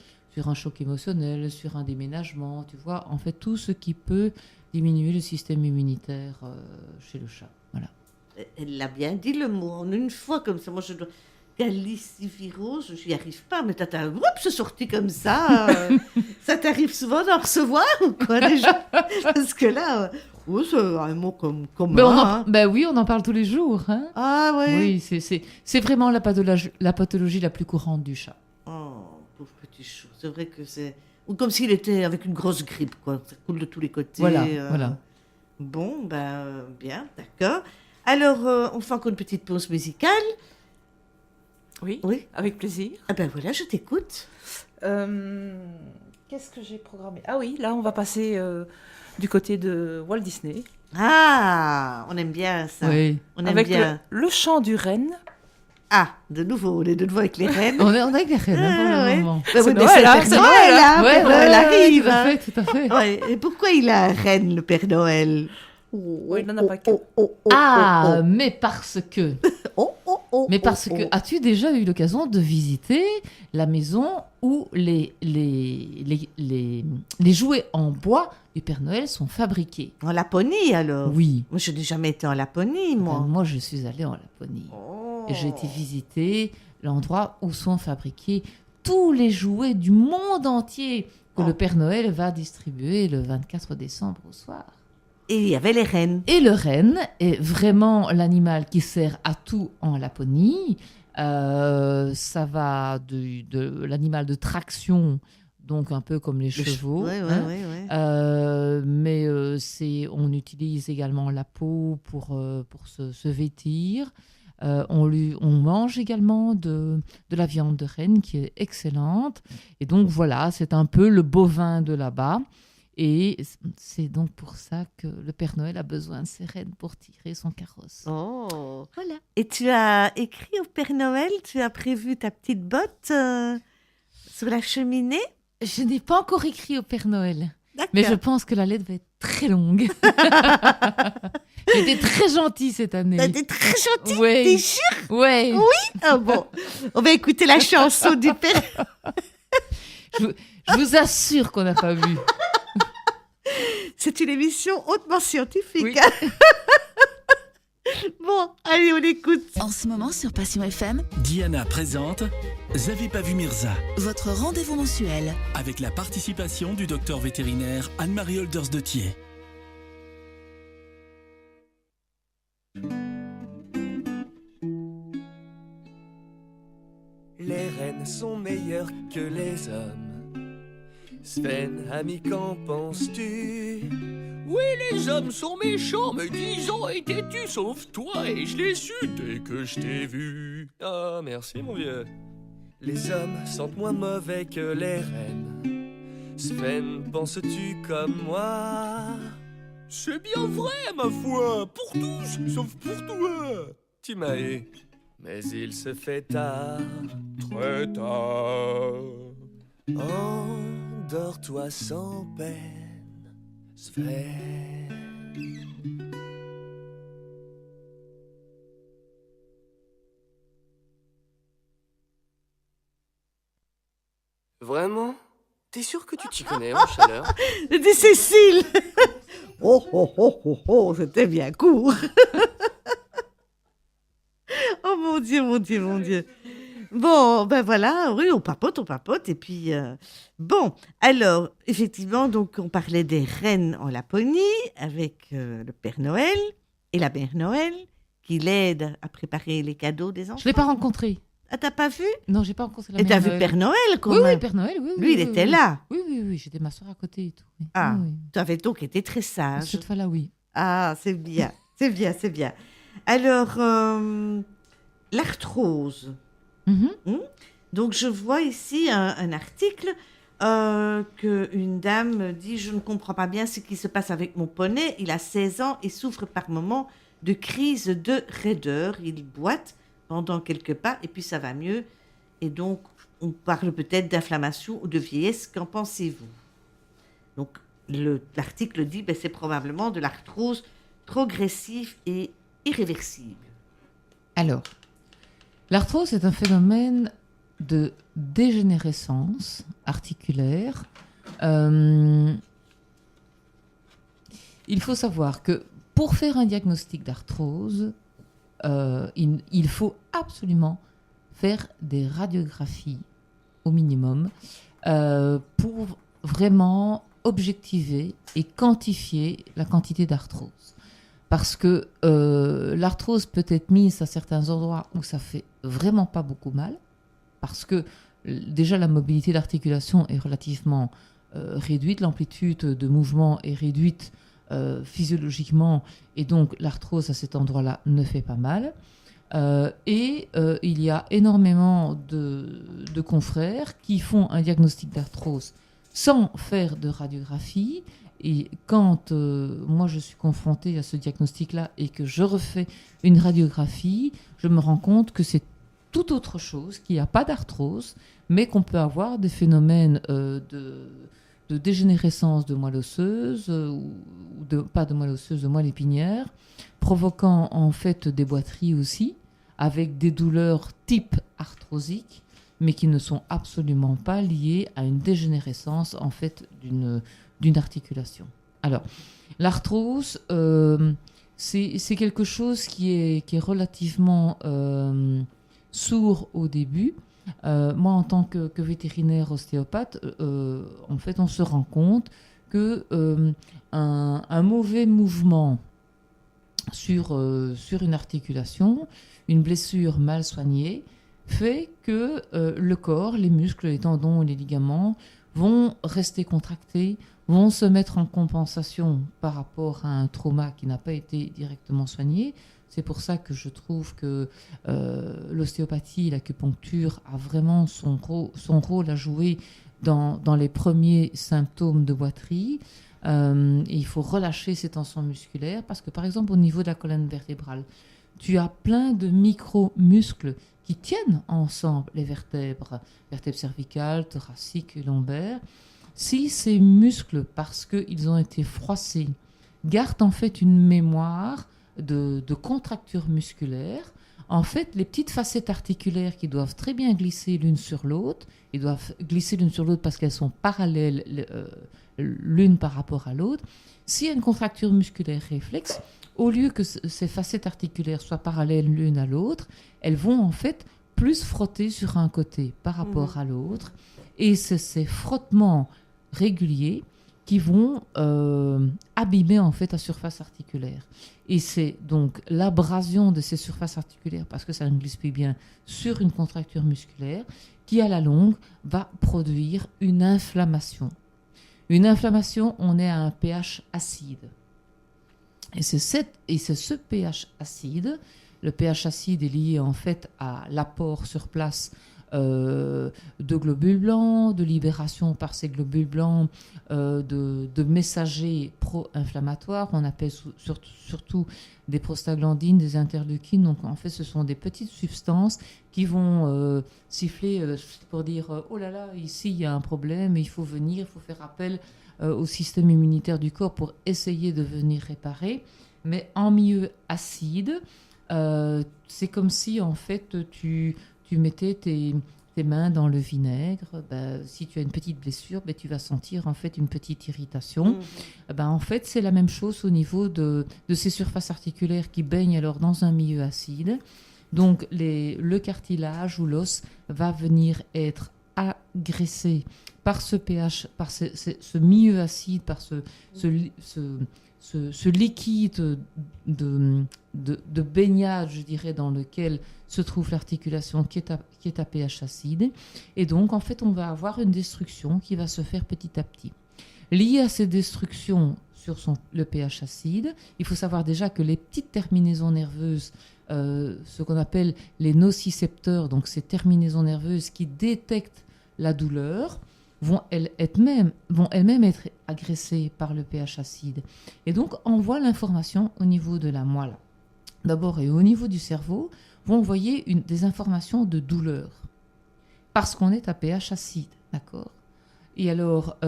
choc émotionnel, sur un déménagement, tu vois, en fait tout ce qui peut diminuer le système immunitaire chez le chat. Voilà. Elle l'a bien dit le mot en une fois comme ça. Moi je dois calicivirose, je n'y arrive pas, mais c'est sorti comme ça. Ça t'arrive souvent d'en recevoir ou quoi déjà? Parce que là, c'est un mot comme oui, on en parle tous les jours. Hein. Ah oui. Oui, c'est vraiment la pathologie la plus courante du chat. Oh, pauvre petit chou. C'est vrai que c'est... Ou comme s'il était avec une grosse grippe, quoi. Ça coule de tous les côtés. Voilà. Bon, bien, d'accord. Alors, on fait encore une petite pause musicale. Oui, avec plaisir. Ah voilà, je t'écoute. Qu'est-ce que j'ai programmé? Ah oui, là, on va passer du côté de Walt Disney. Ah, on aime bien ça. Oui. On aime avec bien. le chant du renne. Ah, de nouveau, on est de nouveau avec les rennes. On est avec les rennes pour le moment. C'est Noël, hein, c'est Noël, hein. Ouais, Noël arrive. tout à fait. Ouais, et pourquoi il a un renne, le Père Noël? Oui, il n'en a pas que. Mais parce que... As-tu déjà eu l'occasion de visiter la maison où les jouets en bois du Père Noël sont fabriqués? En Laponie, alors? Oui. Moi, je n'ai jamais été en Laponie, moi. Moi, je suis allée en Laponie. Et j'ai été visiter l'endroit où sont fabriqués tous les jouets du monde entier que le Père Noël va distribuer le 24 décembre au soir. Et il y avait les rennes. Et le renne est vraiment l'animal qui sert à tout en Laponie. Ça va de l'animal de traction, donc un peu comme les chevaux. Mais on utilise également la peau pour se vêtir. On mange également de la viande de renne qui est excellente. Et donc voilà, c'est un peu le bovin de là-bas. Et c'est donc pour ça que le Père Noël a besoin de ses rennes pour tirer son carrosse. Oh. Voilà. Et tu as écrit au Père Noël, tu as prévu ta petite botte sur la cheminée? Je n'ai pas encore écrit au Père Noël, D'accord. mais je pense que la lettre va être très longue. J'étais très gentille cette année. T'as été très gentille, Ouais. t'es sûre? Ouais. Oui. Ah bon, on va écouter la chanson du Père. Je vous assure qu'on n'a pas vu. C'est une émission hautement scientifique. Oui. Hein. Bon, allez, on écoute. En ce moment sur Passion FM, Diana présente J'avais pas vu Mirza, votre rendez-vous mensuel. avec la participation du docteur vétérinaire Anne-Marie Holders de Thiers. Les reines sont meilleures que les hommes. Sven, ami, qu'en penses-tu? Oui, les hommes sont méchants, mais 10 ans et têtus, sauf toi, et je l'ai su dès que je t'ai vu. Ah, merci mon vieux. Les hommes sentent moins mauvais que les reines. Sven, penses-tu comme moi? C'est bien vrai, ma foi, pour tous, sauf pour toi. Tu m'as eu, mais il se fait tard. Très tard. Endors-toi sans peine, Sven. Vraiment? T'es sûr que tu t'y connais en chaleur? C'était Cécile. Oh, oh, oh, oh, oh, c'était bien court. Oh mon Dieu, mon Dieu, mon Dieu. Bon, ben voilà, oui, on papote, et puis... Bon, alors, effectivement, donc on parlait des reines en Laponie avec le Père Noël et la Mère Noël qui l'aide à préparer les cadeaux des enfants. Je ne l'ai pas rencontré. Ah, t'as pas vu? Non, j'ai pas rencontré la Et Mère t'as vu Noël. Père Noël quand Oui, même? oui, Père Noël, oui. Lui, il était là. Oui, oui, oui, j'étais ma soeur à côté et tout. Oui. Ah, Oui, oui. tu avais donc été très sage. Cette fois-là, oui. Ah, c'est bien, c'est bien, c'est bien. Alors, l'arthrose. Donc, je vois ici un article qu'une dame dit « Je ne comprends pas bien ce qui se passe avec mon poney. Il a 16 ans et souffre par moments de crise de raideur. Il boite pendant quelques pas et puis ça va mieux. Et donc, on parle peut-être d'inflammation ou de vieillesse. Qu'en pensez-vous » Donc, l'article dit c'est probablement de l'arthrose progressive et irréversible. Alors, l'arthrose est un phénomène de dégénérescence articulaire. Il faut savoir que pour faire un diagnostic d'arthrose, il faut absolument faire des radiographies au minimum pour vraiment objectiver et quantifier la quantité d'arthrose. Parce que l'arthrose peut être mise à certains endroits où ça fait vraiment pas beaucoup mal, parce que déjà la mobilité d'articulation est relativement réduite, l'amplitude de mouvement est réduite physiologiquement, et donc l'arthrose à cet endroit-là ne fait pas mal. Il y a énormément de confrères qui font un diagnostic d'arthrose sans faire de radiographie. Et quand moi je suis confrontée à ce diagnostic-là et que je refais une radiographie, je me rends compte que c'est tout autre chose, qu'il n'y a pas d'arthrose, mais qu'on peut avoir des phénomènes de dégénérescence de moelle osseuse, pas de moelle osseuse, de moelle épinière, provoquant en fait des boiteries aussi, avec des douleurs type arthrosique, mais qui ne sont absolument pas liées à une dégénérescence en fait d'une articulation. Alors, l'arthrose, c'est quelque chose qui est relativement sourd au début. Moi, en tant que vétérinaire ostéopathe, en fait, on se rend compte que un mauvais mouvement sur une articulation, une blessure mal soignée, fait que le corps, les muscles, les tendons et les ligaments vont rester contractés, vont se mettre en compensation par rapport à un trauma qui n'a pas été directement soigné. C'est pour ça que je trouve que l'ostéopathie, l'acupuncture a vraiment son rôle à jouer dans les premiers symptômes de boiterie. Il faut relâcher ces tensions musculaires parce que, par exemple, au niveau de la colonne vertébrale, tu as plein de micro-muscles qui tiennent ensemble les vertèbres cervicales, thoraciques et lombaires. Si ces muscles, parce qu'ils ont été froissés, gardent en fait une mémoire de contracture musculaire, en fait, les petites facettes articulaires qui doivent très bien glisser l'une sur l'autre, ils doivent glisser l'une sur l'autre parce qu'elles sont parallèles l'une par rapport à l'autre. S'il y a une contracture musculaire réflexe, au lieu que ces facettes articulaires soient parallèles l'une à l'autre, elles vont en fait plus frotter sur un côté par rapport à l'autre. Et c'est ces frottements réguliers qui vont abîmer en fait la surface articulaire. Et c'est donc l'abrasion de ces surfaces articulaires, parce que ça ne glisse plus bien sur une contracture musculaire, qui à la longue va produire une inflammation. Une inflammation, on est à un pH acide. Et c'est ce pH acide, le pH acide est lié en fait à l'apport sur place de globules blancs, de libération par ces globules blancs de messagers pro-inflammatoires. On appelle surtout des prostaglandines, des interleukines. Donc en fait, ce sont des petites substances qui vont siffler pour dire oh là là, ici il y a un problème, il faut venir, il faut faire appel au système immunitaire du corps pour essayer de venir réparer. Mais en milieu acide, c'est comme si en fait tu mettais tes mains dans le vinaigre. Si tu as une petite blessure, tu vas sentir en fait une petite irritation. En fait, c'est la même chose au niveau de ces surfaces articulaires qui baignent alors dans un milieu acide. Donc, le cartilage ou l'os va venir être agressé par ce pH, par ce milieu acide, par ce liquide de baignade, je dirais, dans lequel se trouve l'articulation qui est à pH acide. Et donc, en fait, on va avoir une destruction qui va se faire petit à petit. Liée à ces destructions sur le pH acide, il faut savoir déjà que les petites terminaisons nerveuses, ce qu'on appelle les nocicepteurs, donc ces terminaisons nerveuses qui détectent la douleur, vont elles-mêmes être agressées par le pH acide. Et donc, envoient l'information au niveau de la moelle. D'abord, et au niveau du cerveau, vont envoyer des informations de douleur. Parce qu'on est à pH acide, d'accord ? Et alors,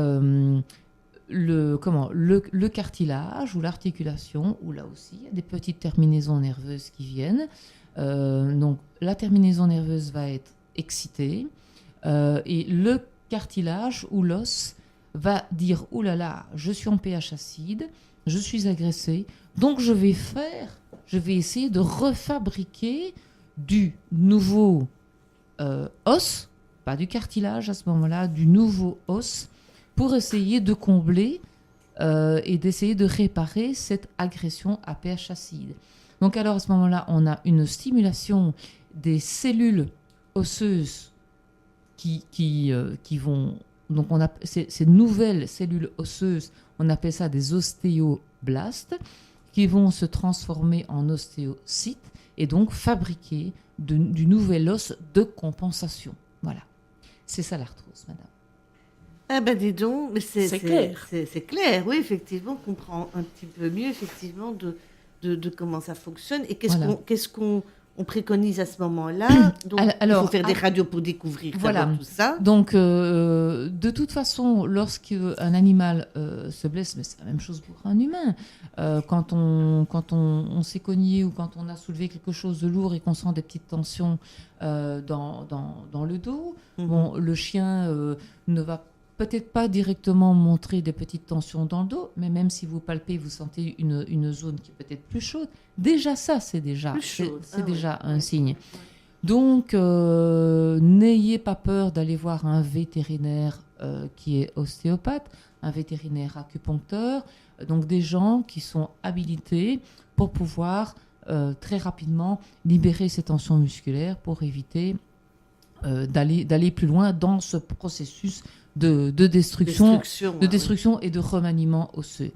le cartilage ou l'articulation, où là aussi, il y a des petites terminaisons nerveuses qui viennent. Donc, la terminaison nerveuse va être excitée. Et le cartilage ou l'os va dire « Ouh là là, je suis en pH acide, je suis agressé, donc je vais essayer de refabriquer du nouveau os, pas du cartilage à ce moment-là, du nouveau os, pour essayer de combler et d'essayer de réparer cette agression à pH acide. » Donc alors à ce moment-là, on a une stimulation des cellules osseuses qui vont... Donc on a ces nouvelles cellules osseuses, on appelle ça des ostéoblastes, qui vont se transformer en ostéocytes et donc fabriquer du nouvel os de compensation. Voilà. C'est ça l'arthrose, madame. Ah ben dis donc, mais c'est clair. C'est clair, oui, effectivement, on comprend un petit peu mieux, effectivement, de comment ça fonctionne. Et qu'est-ce qu'on préconise à ce moment-là? Donc, il faut faire des radios pour découvrir tout ça. Donc, de toute façon, lorsqu'un animal se blesse, mais c'est la même chose pour un humain, quand on s'est cogné ou quand on a soulevé quelque chose de lourd et qu'on sent des petites tensions dans le dos, le chien ne va peut-être pas directement montrer des petites tensions dans le dos, mais même si vous palpez, vous sentez une zone qui est peut-être plus chaude. Déjà ça, c'est déjà un signe. Donc, n'ayez pas peur d'aller voir un vétérinaire qui est ostéopathe, un vétérinaire acupuncteur, donc des gens qui sont habilités pour pouvoir très rapidement libérer ces tensions musculaires pour éviter d'aller plus loin dans ce processus de destruction et de remaniement osseux.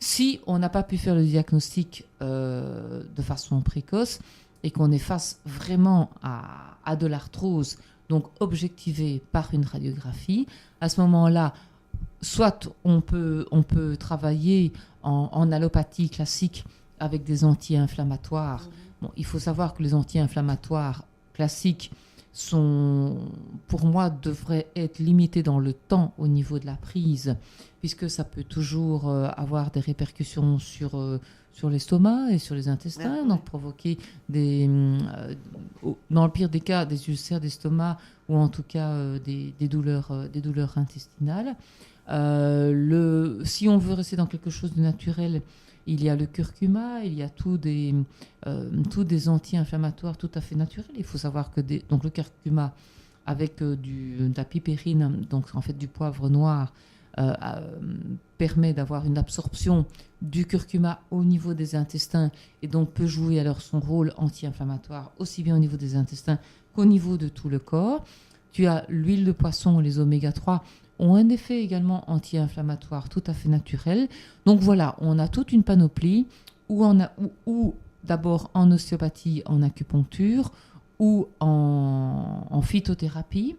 Si on n'a pas pu faire le diagnostic de façon précoce et qu'on est face vraiment à de l'arthrose, donc objectivée par une radiographie, à ce moment-là, soit on peut travailler en allopathie classique avec des anti-inflammatoires. Bon, il faut savoir que les anti-inflammatoires classiques pour moi, devraient être limités dans le temps au niveau de la prise, puisque ça peut toujours avoir des répercussions sur l'estomac et sur les intestins, donc provoquer dans le pire des cas, des ulcères d'estomac ou en tout cas des douleurs intestinales. Si on veut rester dans quelque chose de naturel, il y a le curcuma, il y a tous des anti-inflammatoires tout à fait naturels. Il faut savoir que donc le curcuma avec de la pipérine, donc en fait du poivre noir, permet d'avoir une absorption du curcuma au niveau des intestins et donc peut jouer alors son rôle anti-inflammatoire aussi bien au niveau des intestins qu'au niveau de tout le corps. Tu as l'huile de poisson, les oméga 3 ont un effet également anti-inflammatoire tout à fait naturel. Donc voilà, on a toute une panoplie ou d'abord en ostéopathie, en acupuncture, ou en phytothérapie,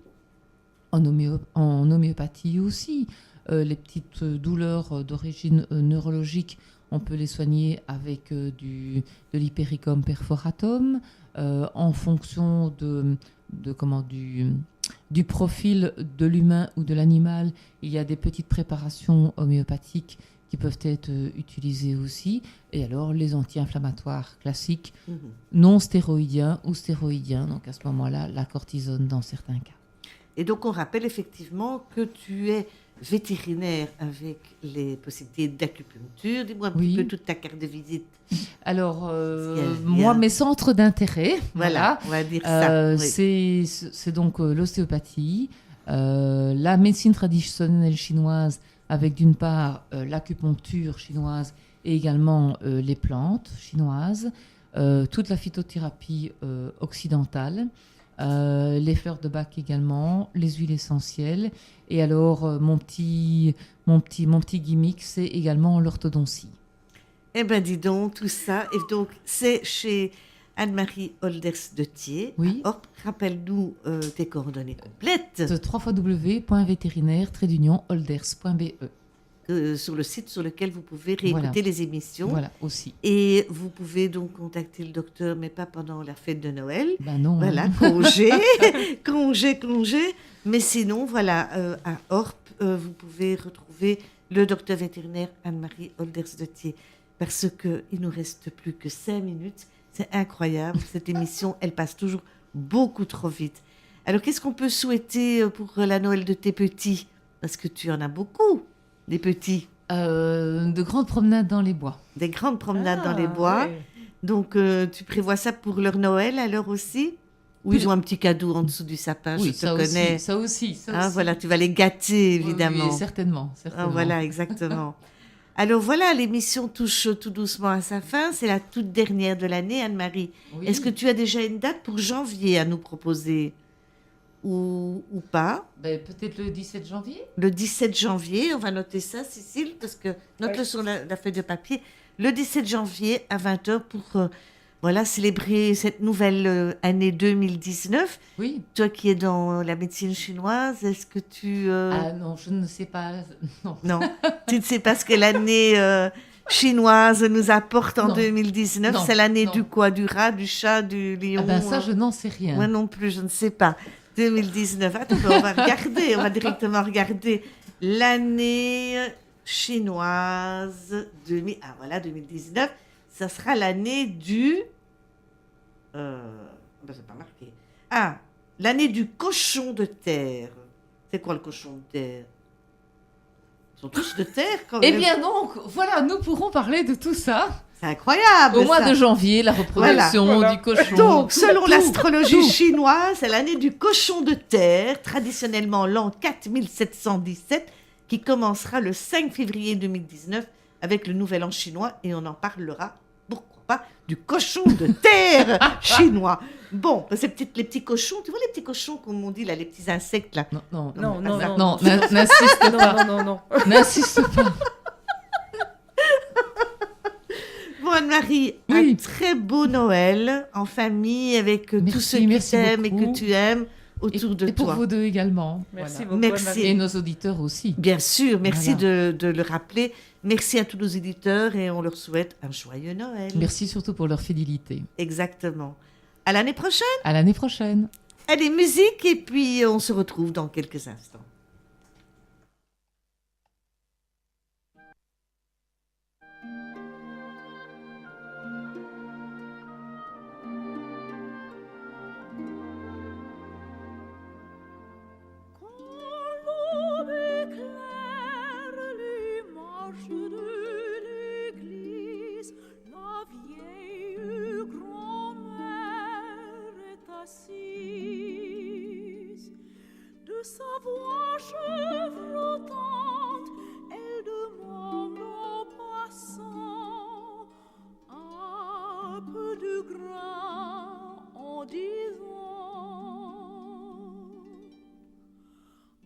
en homéopathie aussi. Les petites douleurs d'origine neurologique, on peut les soigner avec de l'Hypericum perforatum, en fonction du profil de l'humain ou de l'animal. Il y a des petites préparations homéopathiques qui peuvent être utilisées aussi. Et alors, les anti-inflammatoires classiques, non stéroïdiens ou stéroïdiens. Donc, à ce moment-là, la cortisone dans certains cas. Et donc, on rappelle effectivement que tu es vétérinaire avec les possibilités d'acupuncture. Dis-moi un petit peu toute ta carte de visite. Alors, moi, mes centres d'intérêt, voilà, on va dire ça. Oui. C'est donc l'ostéopathie, la médecine traditionnelle chinoise, avec d'une part l'acupuncture chinoise et également les plantes chinoises, toute la phytothérapie occidentale, les fleurs de bac également, les huiles essentielles. Et alors, mon petit gimmick, c'est également l'orthodontie. Eh bien, dis donc, tout ça. Et donc, c'est chez Anne-Marie Olders de Thiers. Oui. Hop, rappelle-nous tes coordonnées complètes. www.vétérinaire-olders.be. Sur le site sur lequel vous pouvez réécouter les émissions. Voilà, aussi. Et vous pouvez donc contacter le docteur, mais pas pendant la fête de Noël. Ben non. Voilà, congé, congé. Mais sinon, voilà, à Orp, vous pouvez retrouver le docteur vétérinaire Anne-Marie Olders de Thiers. Parce qu'il ne nous reste plus que 5 minutes. C'est incroyable. Cette émission, elle passe toujours beaucoup trop vite. Alors, qu'est-ce qu'on peut souhaiter pour la Noël de tes petits? Parce que tu en as beaucoup, des petits. De grandes promenades dans les bois. Des grandes promenades dans les bois. Ouais. Donc, tu prévois ça pour leur Noël, alors aussi? Ou ils ont un petit cadeau en dessous du sapin, oui, je te connais. Ça aussi. Voilà, tu vas les gâter, évidemment. Oui, certainement. Voilà, exactement. Alors voilà, l'émission touche tout doucement à sa fin. C'est la toute dernière de l'année, Anne-Marie. Oui. Est-ce que tu as déjà une date pour janvier à nous proposer ou pas? Peut-être le 17 janvier. Le 17 janvier, on va noter ça, Cécile, parce que note-le sur la feuille de papier. Le 17 janvier à 20h pour célébrer cette nouvelle année 2019. Oui. Toi qui es dans la médecine chinoise, est-ce que tu... Ah non, je ne sais pas. Non, tu ne sais pas ce que l'année chinoise nous apporte en 2019. Non. C'est l'année du quoi? Du rat, du chat, du lion? Ça, je n'en sais rien. Moi non plus, je ne sais pas. 2019. Attends, on va regarder. On va directement regarder l'année chinoise 2019. Ça sera l'année du... c'est pas marqué. Ah, l'année du cochon de terre. C'est quoi le cochon de terre? Ils sont tous de terre quand même. Eh bien donc, voilà, nous pourrons parler de tout ça. C'est incroyable. Au mois de janvier, la reproduction du cochon. Donc, selon l'astrologie chinoise, c'est l'année du cochon de terre, traditionnellement l'an 4717, qui commencera le 5 février 2019 avec le nouvel an chinois, et on en parlera, pourquoi pas, du cochon de terre chinois. Bon, c'est peut-être les petits cochons, tu vois les petits cochons, comme on dit là, les petits insectes là. Non, n'insiste pas. Non, n'insiste pas. Bon, Anne-Marie, un très beau Noël en famille avec tous ceux qui t'aiment et que tu aimes. autour de et pour toi. vous deux également. Merci Voilà. beaucoup, Merci. Anne-Marie. Et nos auditeurs aussi. Bien sûr, merci Voilà. de le rappeler. Merci à tous nos éditeurs et on leur souhaite un joyeux Noël. Merci surtout pour leur fidélité. Exactement. À l'année prochaine. À l'année prochaine. Allez, musique et puis on se retrouve dans quelques instants. L'aube éclaire les marches de l'église, la vieille grand-mère est assise. De sa voix chevrotante, elle demande aux passants un peu de grain en disant: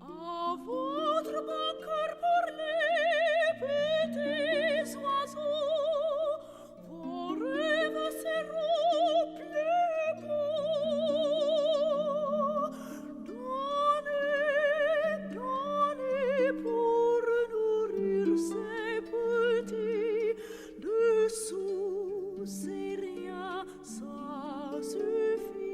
à votre bon cœur pour les petits oiseaux, vos rêves seront plus beaux. Donnez, donnez pour nourrir ces petits, dessous c'est rien, ça suffit.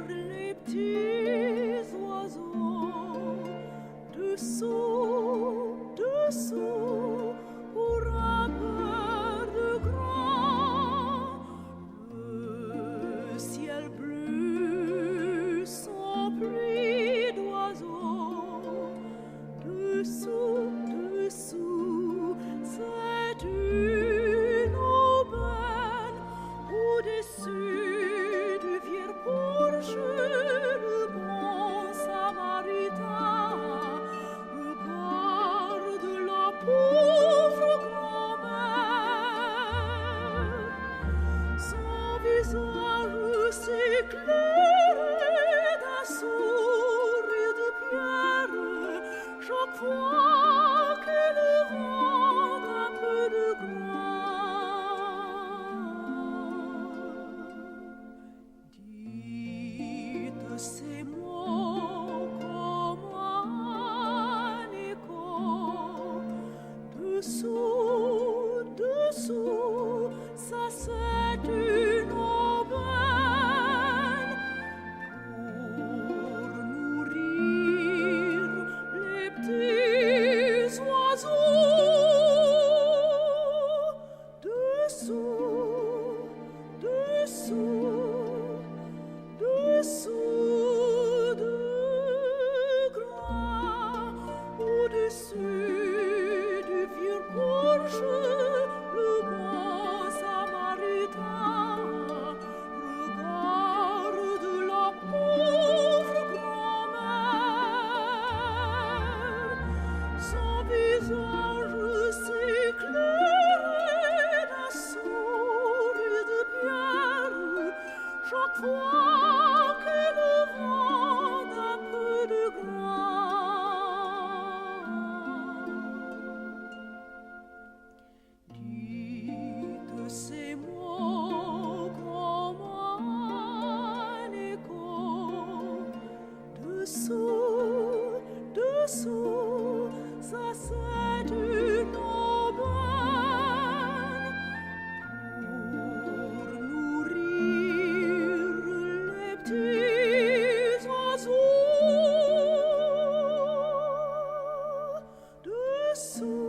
Les petits oiseaux dessous, dessous, pour un peu de grain. Le ciel bleu sans pluie d'oiseaux. Dessous, dessous, c'est une aubaine. Au-dessus du vieux porche, le bon samaritain regarde la pauvre grand-mère. Son visage s'éclaire d'un sourire de pierre chaque fois qu'elle rend un peu de grain. Dites ces mots comme un écho. Dessous, dessous, ça c'est une aubaine. Pour nourrir les petits oiseaux. Dessous, dessous, dessous de grain. Au-dessus du vieux porche, le bon samaritain regarde la pauvre grand-mère. Son visage s'éclaire d'un sourire de pierre chaque fois qu'elle rend un peu de grain. Dites ces mots comme un écho. Dessous, dessous, ça c'est une aubaine. Pour nourrir les petits oiseaux. Dessous,